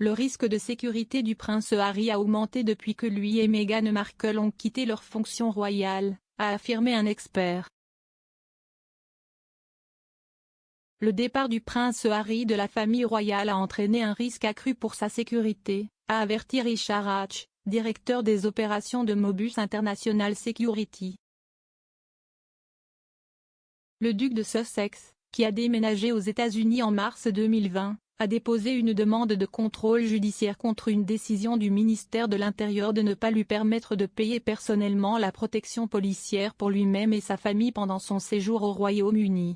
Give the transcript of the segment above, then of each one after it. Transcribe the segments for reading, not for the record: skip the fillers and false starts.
Le risque de sécurité du prince Harry a augmenté depuis que lui et Meghan Markle ont quitté leurs fonctions royales, a affirmé un expert. Le départ du prince Harry de la famille royale a entraîné un risque accru pour sa sécurité, a averti Richard Hatch, directeur des opérations de Mobus International Security. Le duc de Sussex, qui a déménagé aux États-Unis en mars 2020, a déposé une demande de contrôle judiciaire contre une décision du ministère de l'Intérieur de ne pas lui permettre de payer personnellement la protection policière pour lui-même et sa famille pendant son séjour au Royaume-Uni.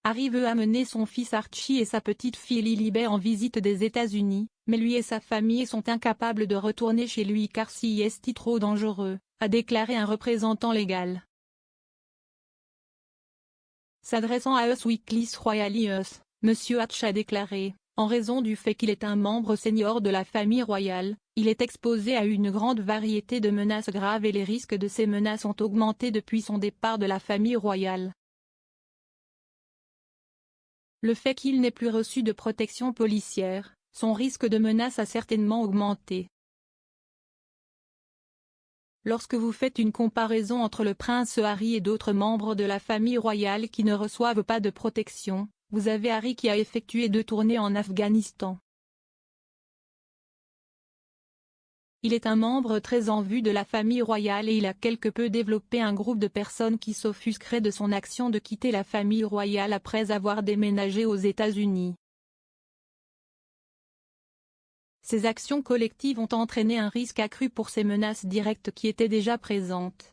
Harry veut amener son fils Archie et sa petite-fille Lilibet en visite des États-Unis, mais lui et sa famille sont incapables de retourner chez lui car c'est trop dangereux, a déclaré un représentant légal. S'adressant à Us Weekly's Royal Us, M. Hatch a déclaré, en raison du fait qu'il est un membre senior de la famille royale, il est exposé à une grande variété de menaces graves et les risques de ces menaces ont augmenté depuis son départ de la famille royale. Le fait qu'il n'ait plus reçu de protection policière, son risque de menace a certainement augmenté. Lorsque vous faites une comparaison entre le prince Harry et d'autres membres de la famille royale qui ne reçoivent pas de protection, vous avez Harry qui a effectué 2 tournées en Afghanistan. Il est un membre très en vue de la famille royale et il a quelque peu développé un groupe de personnes qui s'offusqueraient de son action de quitter la famille royale après avoir déménagé aux États-Unis. Ces actions collectives ont entraîné un risque accru pour ces menaces directes qui étaient déjà présentes.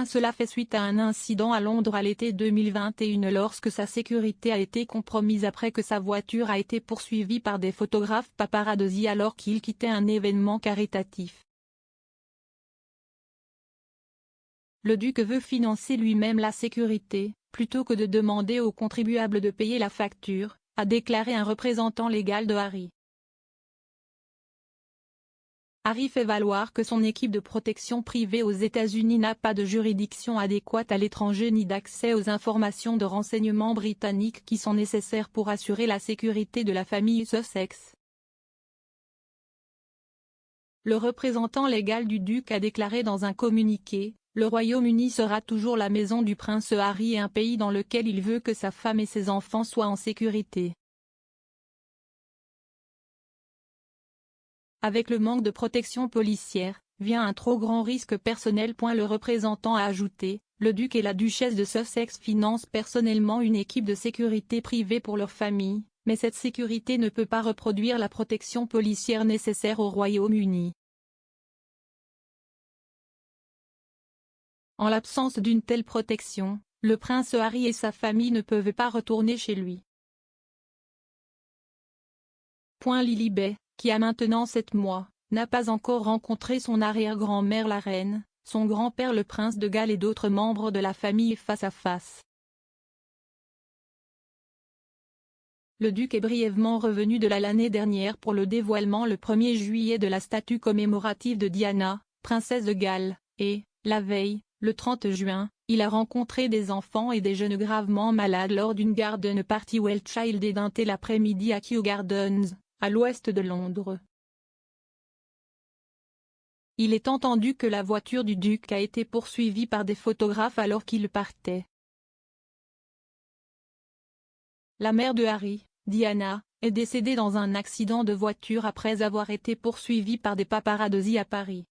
Cela fait suite à un incident à Londres à l'été 2021 lorsque sa sécurité a été compromise après que sa voiture a été poursuivie par des photographes paparazzi alors qu'il quittait un événement caritatif. Le duc veut financer lui-même la sécurité, plutôt que de demander aux contribuables de payer la facture, a déclaré un représentant légal de Harry. Harry fait valoir que son équipe de protection privée aux États-Unis n'a pas de juridiction adéquate à l'étranger ni d'accès aux informations de renseignement britanniques qui sont nécessaires pour assurer la sécurité de la famille Sussex. Le représentant légal du duc a déclaré dans un communiqué, « Le Royaume-Uni sera toujours la maison du prince Harry et un pays dans lequel il veut que sa femme et ses enfants soient en sécurité. » Avec le manque de protection policière, vient un trop grand risque personnel. Le représentant a ajouté, le duc et la duchesse de Sussex financent personnellement une équipe de sécurité privée pour leur famille, mais cette sécurité ne peut pas reproduire la protection policière nécessaire au Royaume-Uni. En l'absence d'une telle protection, le prince Harry et sa famille ne peuvent pas retourner chez lui. Lilibet, qui a maintenant 7 mois, n'a pas encore rencontré son arrière-grand-mère la reine, son grand-père le prince de Galles et d'autres membres de la famille face à face. Le duc est brièvement revenu de l'année dernière pour le dévoilement le 1er juillet de la statue commémorative de Diana, princesse de Galles, et, la veille, le 30 juin, il a rencontré des enfants et des jeunes gravement malades lors d'une garden party Well Child édentée l'après-midi à Kew Gardens, à l'ouest de Londres. Il est entendu que la voiture du duc a été poursuivie par des photographes alors qu'il partait. La mère de Harry, Diana, est décédée dans un accident de voiture après avoir été poursuivie par des paparazzi à Paris.